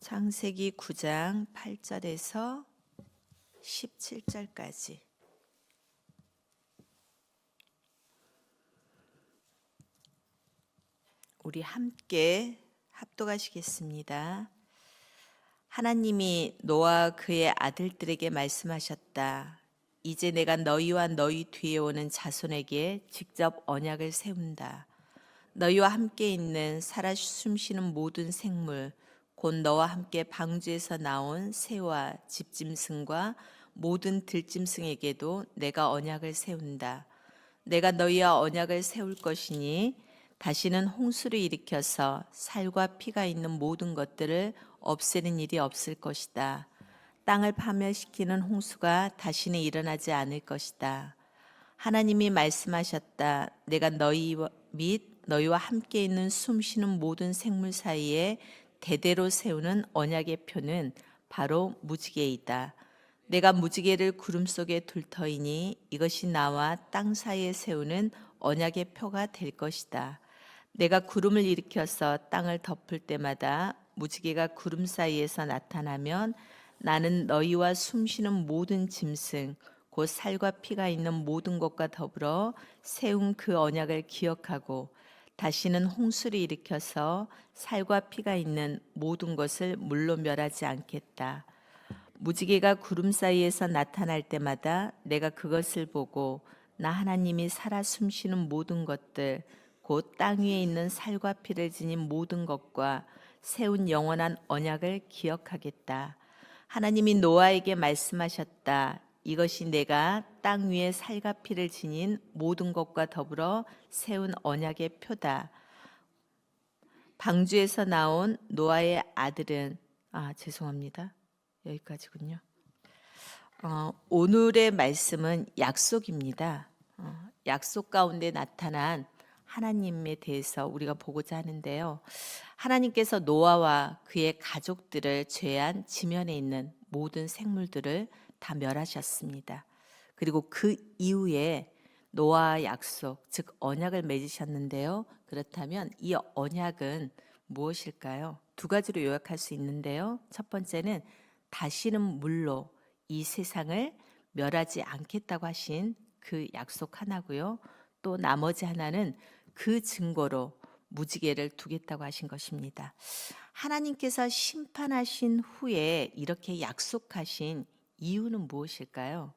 창세기 9장 8절에서 17절까지. 우리 함께 합독하시겠습니다. 하나님이 노아와 그의 아들들에게 말씀하셨다. 이제 내가 너희와 너희 뒤에 오는 자손에게 직접 언약을 세운다. 너희와 함께 있는 살아 숨쉬는 모든 생물, 곧 너와 함께 방주에서 나온 새와 집짐승과 모든 들짐승에게도 내가 언약을 세운다. 내가 너희와 언약을 세울 것이니 다시는 홍수를 일으켜서 살과 피가 있는 모든 것들을 없애는 일이 없을 것이다. 땅을 파멸시키는 홍수가 다시는 일어나지 않을 것이다. 하나님이 말씀하셨다. 내가 너희 및 너희와 함께 있는 숨쉬는 모든 생물 사이에 대대로 세우는 언약의 표는 바로 무지개이다. 내가 무지개를 구름 속에 둘 터이니 이것이 나와 땅 사이에 세우는 언약의 표가 될 것이다. 내가 구름을 일으켜서 땅을 덮을 때마다 무지개가 구름 사이에서 나타나면 나는 너희와 숨쉬는 모든 짐승 곧 살과 피가 있는 모든 것과 더불어 세운 그 언약을 기억하고 다시는 홍수를 일으켜서 살과 피가 있는 모든 것을 물로 멸하지 않겠다. 무지개가 구름 사이에서 나타날 때마다 내가 그것을 보고 나 하나님이 살아 숨쉬는 모든 것들 곧 땅 위에 있는 살과 피를 지닌 모든 것과 세운 영원한 언약을 기억하겠다. 하나님이 노아에게 말씀하셨다. 이것이 내가 땅 위에 살과 피를 지닌 모든 것과 더불어 세운 언약의 표다. 방주에서 나온 노아의 아들은 죄송합니다. 여기까지군요. 오늘의 말씀은 약속입니다. 약속 가운데 나타난 하나님에 대해서 우리가 보고자 하는데요. 하나님께서 노아와 그의 가족들을 죄한 지면에 있는 모든 생물들을 다 멸하셨습니다. 그리고 그 이후에 노아와 약속, 즉 언약을 맺으셨는데요. 그렇다면 이 언약은 무엇일까요? 두 가지로 요약할 수 있는데요. 첫 번째는 다시는 물로 이 세상을 멸하지 않겠다고 하신 그 약속 하나고요. 또 나머지 하나는 그 증거로 무지개를 두겠다고 하신 것입니다. 하나님께서 심판하신 후에 이렇게 약속하신 이유는 무엇일까요?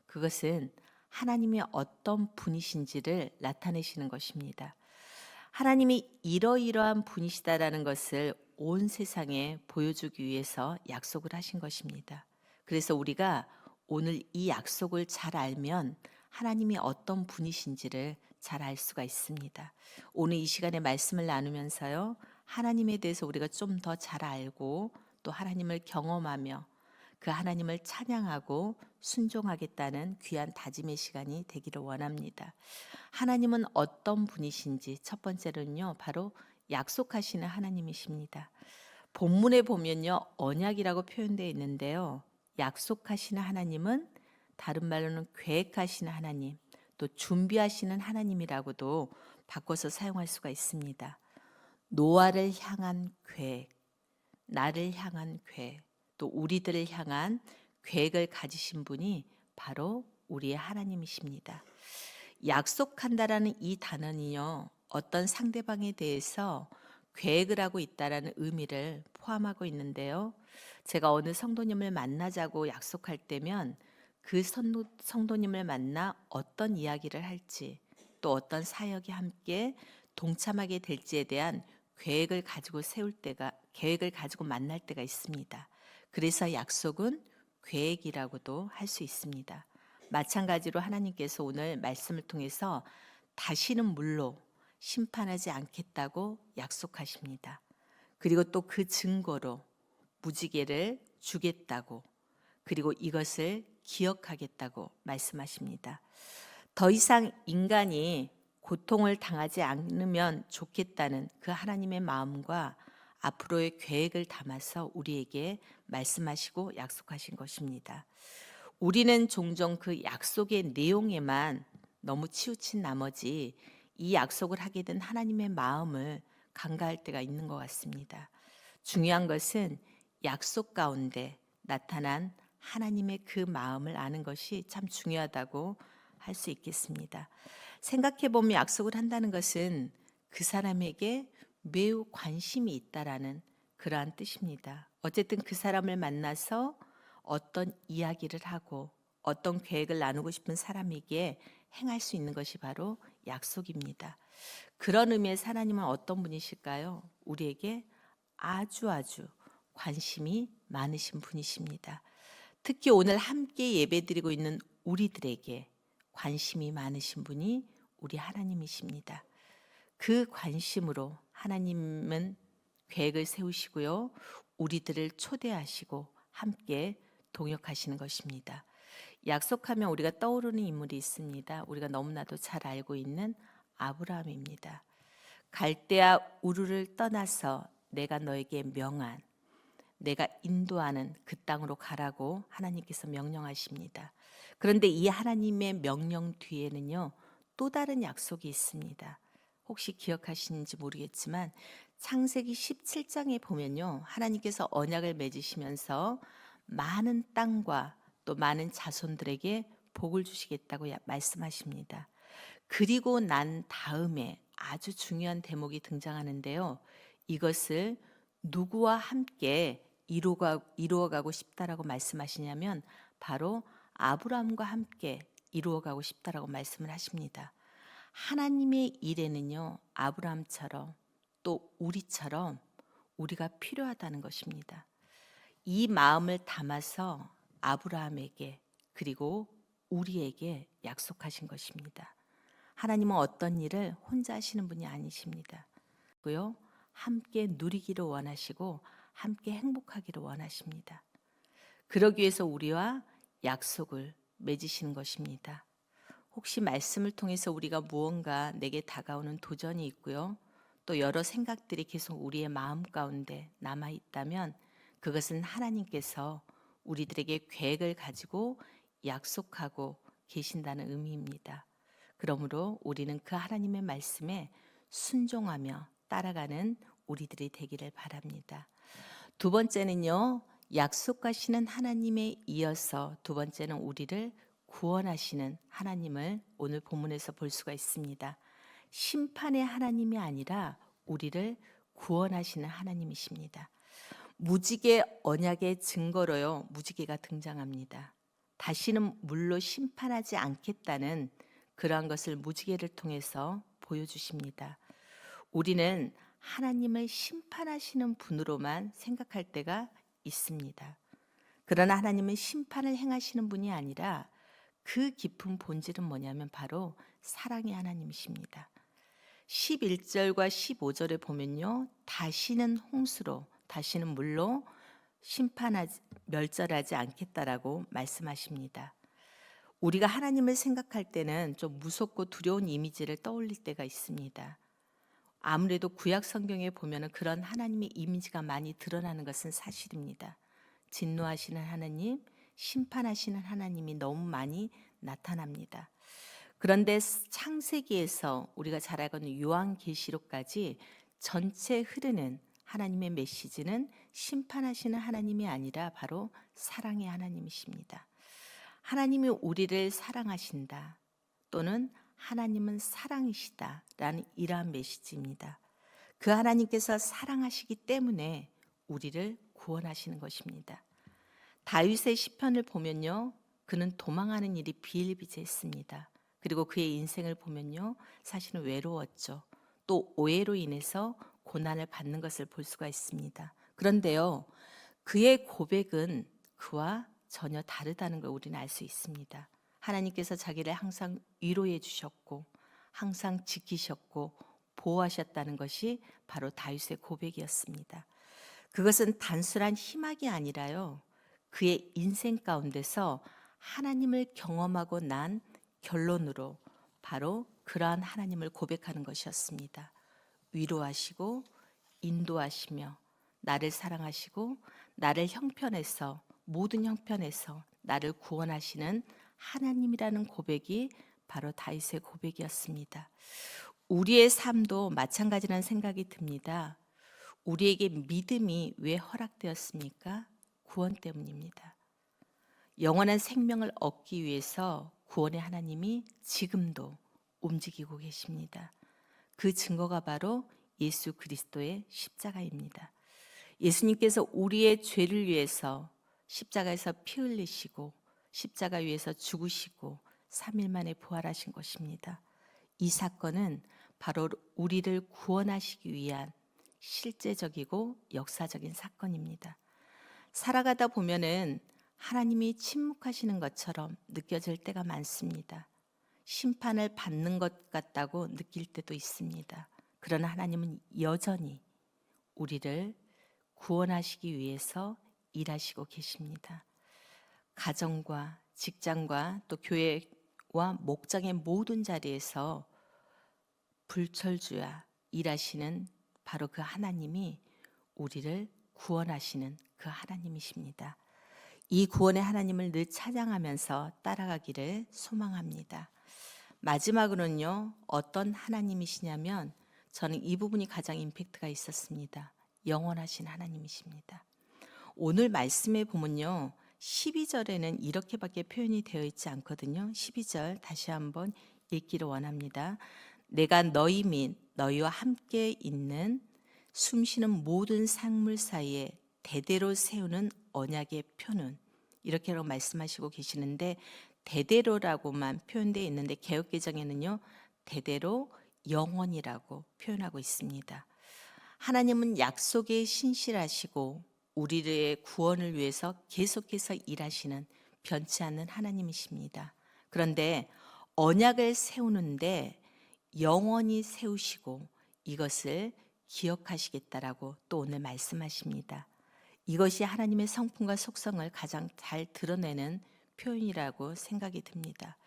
그것은 하나님이 어떤 분이신지를 나타내시는 것입니다. 하나님이 이러이러한 분이시다라는 것을 온 세상에 보여주기 위해서 약속을 하신 것입니다. 그래서 우리가 오늘 이 약속을 잘 알면 하나님이 어떤 분이신지를 잘 알 수가 있습니다. 오늘 이 시간에 말씀을 나누면서요. 하나님에 대해서 우리가 좀 더 잘 알고 또 하나님을 경험하며 그 하나님을 찬양하고 순종하겠다는 귀한 다짐의 시간이 되기를 원합니다. 하나님은 어떤 분이신지 첫 번째로는요. 바로 약속하시는 하나님이십니다. 본문에 보면요. 언약이라고 표현되어 있는데요. 약속하시는 하나님은 다른 말로는 계획하시는 하나님, 또 준비하시는 하나님이라고도 바꿔서 사용할 수가 있습니다. 노아를 향한 계획, 나를 향한 계획, 또 우리들을 향한 계획을 가지신 분이 바로 우리의 하나님이십니다. 약속한다라는 이 단어는요. 어떤 상대방에 대해서 계획을 하고 있다라는 의미를 포함하고 있는데요. 제가 어느 성도님을 만나자고 약속할 때면 그 성도님을 만나 어떤 이야기를 할지 또 어떤 사역에 함께 동참하게 될지에 대한 계획을 가지고 계획을 가지고 만날 때가 있습니다. 그래서 약속은 계획이라고도 할 수 있습니다. 마찬가지로 하나님께서 오늘 말씀을 통해서 다시는 물로 심판하지 않겠다고 약속하십니다. 그리고 또 그 증거로 무지개를 주겠다고, 그리고 이것을 기억하겠다고 말씀하십니다. 더 이상 인간이 고통을 당하지 않으면 좋겠다는 그 하나님의 마음과 앞으로의 계획을 담아서 우리에게 말씀하시고 약속하신 것입니다. 우리는 종종 그 약속의 내용에만 너무 치우친 나머지 이 약속을 하게 된 하나님의 마음을 간과할 때가 있는 것 같습니다. 중요한 것은 약속 가운데 나타난 하나님의 그 마음을 아는 것이 참 중요하다고 할 수 있겠습니다. 생각해 보면 약속을 한다는 것은 그 사람에게 매우 관심이 있다라는 그러한 뜻입니다. 어쨌든 그 사람을 만나서 어떤 이야기를 하고 어떤 계획을 나누고 싶은 사람에게 행할 수 있는 것이 바로 약속입니다. 그런 의미에서 하나님은 어떤 분이실까요? 우리에게 아주 관심이 많으신 분이십니다. 특히 오늘 함께 예배드리고 있는 우리들에게 관심이 많으신 분이 우리 하나님이십니다. 그 관심으로 하나님은 계획을 세우시고요. 우리들을 초대하시고 함께 동역하시는 것입니다. 약속하면 우리가 떠오르는 인물이 있습니다. 우리가 너무나도 잘 알고 있는 아브라함입니다. 갈대아 우르를 떠나서 내가 너에게 명한, 내가 인도하는 그 땅으로 가라고 하나님께서 명령하십니다. 그런데 이 하나님의 명령 뒤에는요, 또 다른 약속이 있습니다. 혹시 기억하시는지 모르겠지만 창세기 17장에 보면요, 하나님께서 언약을 맺으시면서 많은 땅과 또 많은 자손들에게 복을 주시겠다고 말씀하십니다. 그리고 난 다음에 아주 중요한 대목이 등장하는데요. 이것을 누구와 함께 이루어가고 싶다라고 말씀하시냐면 바로 아브라함과 함께 이루어가고 싶다라고 말씀을 하십니다. 하나님의 일에는요, 아브라함처럼 또 우리처럼 우리가 필요하다는 것입니다. 이 마음을 담아서 아브라함에게 그리고 우리에게 약속하신 것입니다. 하나님은 어떤 일을 혼자 하시는 분이 아니십니다. 고요, 함께 누리기를 원하시고 함께 행복하기를 원하십니다. 그러기 위해서 우리와 약속을 맺으시는 것입니다. 혹시 말씀을 통해서 우리가 무언가 내게 다가오는 도전이 있고요. 또 여러 생각들이 계속 우리의 마음 가운데 남아 있다면 그것은 하나님께서 우리들에게 계획을 가지고 약속하고 계신다는 의미입니다. 그러므로 우리는 그 하나님의 말씀에 순종하며 따라가는 우리들이 되기를 바랍니다. 두 번째는요, 약속하시는 하나님에 이어서 두 번째는 우리를 구원하시는 하나님을 오늘 본문에서 볼 수가 있습니다. 심판의 하나님이 아니라 우리를 구원하시는 하나님이십니다. 무지개 언약의 증거로요, 무지개가 등장합니다. 다시는 물로 심판하지 않겠다는 그러한 것을 무지개를 통해서 보여주십니다. 우리는 하나님을 심판하시는 분으로만 생각할 때가 있습니다. 그러나 하나님은 심판을 행하시는 분이 아니라 그 깊은 본질은 뭐냐면 바로 사랑의 하나님이십니다. 11절과 15절에 보면요, 다시는 홍수로, 다시는 물로 멸절하지 않겠다라고 말씀하십니다. 우리가 하나님을 생각할 때는 좀 무섭고 두려운 이미지를 떠올릴 때가 있습니다. 아무래도 구약 성경에 보면 그런 하나님의 이미지가 많이 드러나는 것은 사실입니다. 진노하시는 하나님, 심판하시는 하나님이 너무 많이 나타납니다. 그런데 창세기에서 우리가 잘 알고 있는 요한계시록까지 전체 흐르는 하나님의 메시지는 심판하시는 하나님이 아니라 바로 사랑의 하나님이십니다. 하나님이 우리를 사랑하신다 또는 하나님은 사랑이시다라는 이러한 메시지입니다. 그 하나님께서 사랑하시기 때문에 우리를 구원하시는 것입니다. 다윗의 시편을 보면요, 그는 도망하는 일이 비일비재했습니다. 그리고 그의 인생을 보면요, 사실은 외로웠죠. 또 오해로 인해서 고난을 받는 것을 볼 수가 있습니다. 그런데요, 그의 고백은 그와 전혀 다르다는 걸 우리는 알 수 있습니다. 하나님께서 자기를 항상 위로해 주셨고 항상 지키셨고 보호하셨다는 것이 바로 다윗의 고백이었습니다. 그것은 단순한 희망이 아니라요, 그의 인생 가운데서 하나님을 경험하고 난 결론으로 바로 그러한 하나님을 고백하는 것이었습니다. 위로하시고 인도하시며 나를 사랑하시고 나를 형편에서, 모든 형편에서 나를 구원하시는 하나님이라는 고백이 바로 다윗의 고백이었습니다. 우리의 삶도 마찬가지라는 생각이 듭니다. 우리에게 믿음이 왜 허락되었습니까? 구원 때문입니다. 영원한 생명을 얻기 위해서 구원의 하나님이 지금도 움직이고 계십니다. 그 증거가 바로 예수 그리스도의 십자가입니다. 예수님께서 우리의 죄를 위해서 십자가에서 피 흘리시고 십자가 위에서 죽으시고 3일 만에 부활하신 것입니다. 이 사건은 바로 우리를 구원하시기 위한 실제적이고 역사적인 사건입니다. 살아가다 보면은 하나님이 침묵하시는 것처럼 느껴질 때가 많습니다. 심판을 받는 것 같다고 느낄 때도 있습니다. 그러나 하나님은 여전히 우리를 구원하시기 위해서 일하시고 계십니다. 가정과 직장과 또 교회와 목장의 모든 자리에서 불철주야 일하시는 바로 그 하나님이 우리를 구원하시는 그 하나님이십니다. 이 구원의 하나님을 늘 찬양하면서 따라가기를 소망합니다. 마지막으로는요, 어떤 하나님이시냐면 저는 이 부분이 가장 임팩트가 있었습니다. 영원하신 하나님이십니다. 오늘 말씀에 보면요, 12절에는 이렇게밖에 표현이 되어 있지 않거든요. 12절 다시 한번 읽기를 원합니다. 내가 너희 및 너희와 함께 있는 숨쉬는 모든 생물 사이에 대대로 세우는 언약의 표는, 이렇게라고 말씀하시고 계시는데 대대로라고만 표현되어 있는데 개역개정에는요 대대로 영원이라고 표현하고 있습니다. 하나님은 약속에 신실하시고 우리의 구원을 위해서 계속해서 일하시는 변치 않는 하나님이십니다. 그런데 언약을 세우는데 영원히 세우시고 이것을 기억하시겠다라고 또 오늘 말씀하십니다. 이것이 하나님의 성품과 속성을 가장 잘 드러내는 표현이라고 생각이 듭니다.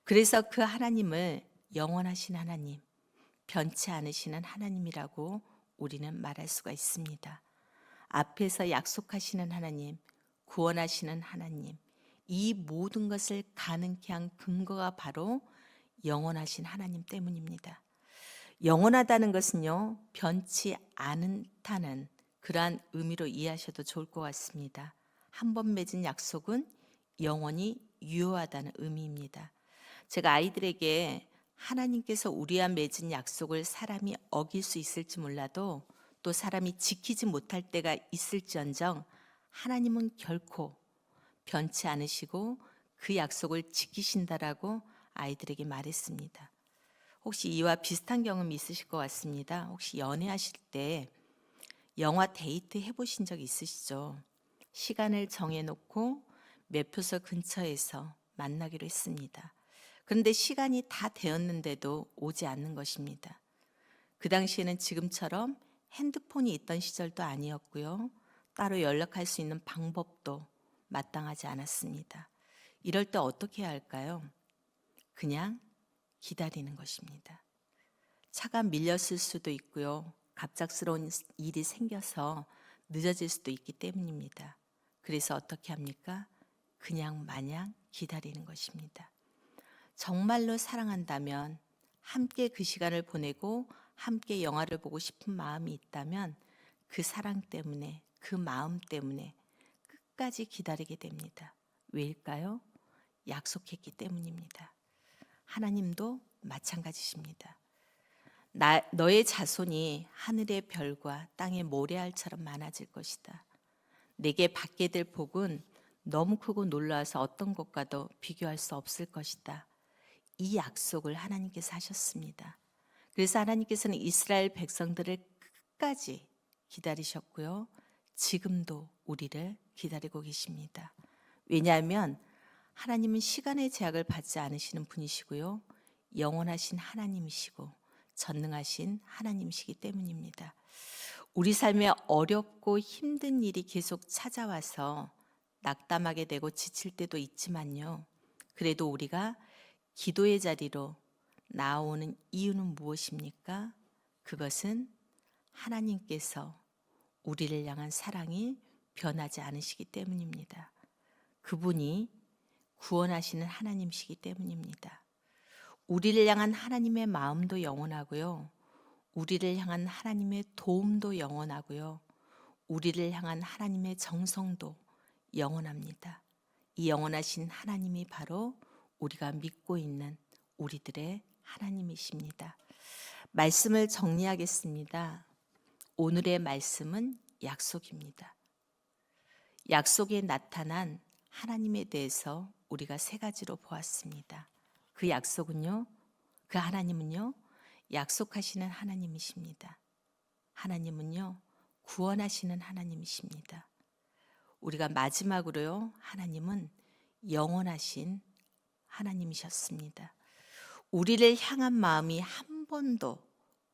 그래서 그 하나님을 영원하신 하나님, 변치 않으시는 하나님이라고 우리는 말할 수가 있습니다. 앞에서 약속하시는 하나님, 구원하시는 하나님, 이 모든 것을 가능케 한 근거가 바로 영원하신 하나님 때문입니다. 영원하다는 것은요, 변치 않다는 그러한 의미로 이해하셔도 좋을 것 같습니다. 한 번 맺은 약속은 영원히 유효하다는 의미입니다. 제가 아이들에게 하나님께서 우리와 맺은 약속을 사람이 어길 수 있을지 몰라도 또 사람이 지키지 못할 때가 있을지언정 하나님은 결코 변치 않으시고 그 약속을 지키신다라고 아이들에게 말했습니다. 혹시 이와 비슷한 경험이 있으실 것 같습니다. 혹시 연애하실 때 영화 데이트 해보신 적 있으시죠? 시간을 정해놓고 매표소 근처에서 만나기로 했습니다. 그런데 시간이 다 되었는데도 오지 않는 것입니다. 그 당시에는 지금처럼 핸드폰이 있던 시절도 아니었고요. 따로 연락할 수 있는 방법도 마땅하지 않았습니다. 이럴 때 어떻게 해야 할까요? 그냥 기다리는 것입니다. 차가 밀렸을 수도 있고요. 갑작스러운 일이 생겨서 늦어질 수도 있기 때문입니다. 그래서 어떻게 합니까? 그냥 마냥 기다리는 것입니다. 정말로 사랑한다면 함께 그 시간을 보내고 함께 영화를 보고 싶은 마음이 있다면 그 사랑 때문에, 그 마음 때문에 끝까지 기다리게 됩니다. 왜일까요? 약속했기 때문입니다. 하나님도 마찬가지십니다. 너의 자손이 하늘의 별과 땅의 모래알처럼 많아질 것이다. 내게 받게 될 복은 너무 크고 놀라워서 어떤 것과도 비교할 수 없을 것이다. 이 약속을 하나님께서 하셨습니다. 그래서 하나님께서는 이스라엘 백성들을 끝까지 기다리셨고요. 지금도 우리를 기다리고 계십니다. 왜냐하면 하나님은 시간의 제약을 받지 않으시는 분이시고요. 영원하신 하나님이시고 전능하신 하나님이시기 때문입니다. 우리 삶에 어렵고 힘든 일이 계속 찾아와서 낙담하게 되고 지칠 때도 있지만요. 그래도 우리가 기도의 자리로 나오는 이유는 무엇입니까? 그것은 하나님께서 우리를 향한 사랑이 변하지 않으시기 때문입니다. 그분이 구원하시는 하나님이시기 때문입니다. 우리를 향한 하나님의 마음도 영원하고요. 우리를 향한 하나님의 도움도 영원하고요. 우리를 향한 하나님의 정성도 영원합니다. 이 영원하신 하나님이 바로 우리가 믿고 있는 우리들의 하나님이십니다. 말씀을 정리하겠습니다. 오늘의 말씀은 약속입니다. 약속에 나타난 하나님에 대해서 우리가 세 가지로 보았습니다. 그 약속은요, 그 하나님은요, 약속하시는 하나님이십니다. 하나님은요, 구원하시는 하나님이십니다. 우리가 마지막으로요, 하나님은 영원하신 하나님이셨습니다. 우리를 향한 마음이 한 번도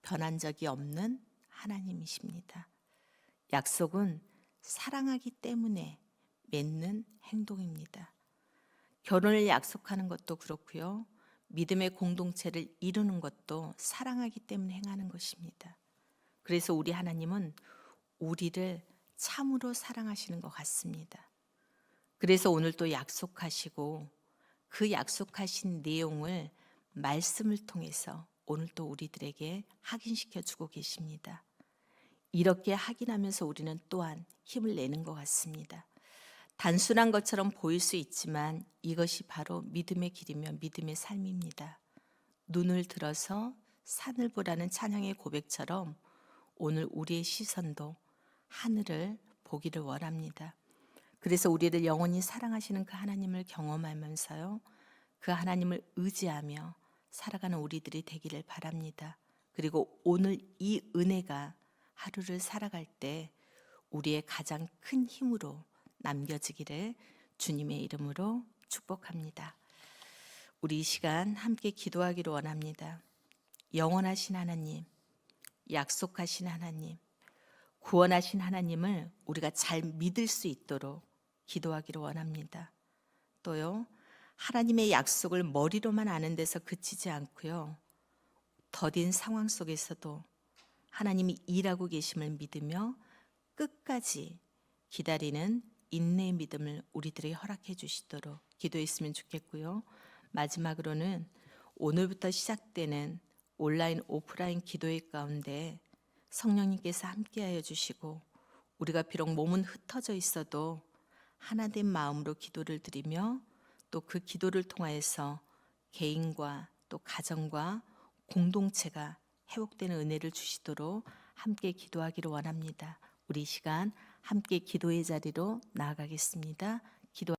변한 적이 없는 하나님이십니다. 약속은 사랑하기 때문에 맺는 행동입니다. 결혼을 약속하는 것도 그렇고요. 믿음의 공동체를 이루는 것도 사랑하기 때문에 행하는 것입니다. 그래서 우리 하나님은 우리를 참으로 사랑하시는 것 같습니다. 그래서 오늘 또 약속하시고 그 약속하신 내용을 말씀을 통해서 오늘 또 우리들에게 확인시켜 주고 계십니다. 이렇게 확인하면서 우리는 또한 힘을 내는 것 같습니다. 단순한 것처럼 보일 수 있지만 이것이 바로 믿음의 길이며 믿음의 삶입니다. 눈을 들어서 산을 보라는 찬양의 고백처럼 오늘 우리의 시선도 하늘을 보기를 원합니다. 그래서 우리를 영원히 사랑하시는 그 하나님을 경험하면서요, 그 하나님을 의지하며 살아가는 우리들이 되기를 바랍니다. 그리고 오늘 이 은혜가 하루를 살아갈 때 우리의 가장 큰 힘으로 남겨지기를 주님의 이름으로 축복합니다. 우리 이 시간 함께 기도하기를 원합니다. 영원하신 하나님, 약속하신 하나님, 구원하신 하나님을 우리가 잘 믿을 수 있도록 기도하기를 원합니다. 또요, 하나님의 약속을 머리로만 아는 데서 그치지 않고요, 더딘 상황 속에서도 하나님이 일하고 계심을 믿으며 끝까지 기다리는 인내의 믿음을 우리들에게 허락해 주시도록 기도했으면 좋겠고요. 마지막으로는 오늘부터 시작되는 온라인 오프라인 기도회 가운데 성령님께서 함께하여 주시고 우리가 비록 몸은 흩어져 있어도 하나된 마음으로 기도를 드리며 또 그 기도를 통하여서 개인과 또 가정과 공동체가 회복되는 은혜를 주시도록 함께 기도하기를 원합니다. 우리 이 시간 함께 기도의 자리로 나아가겠습니다. 기도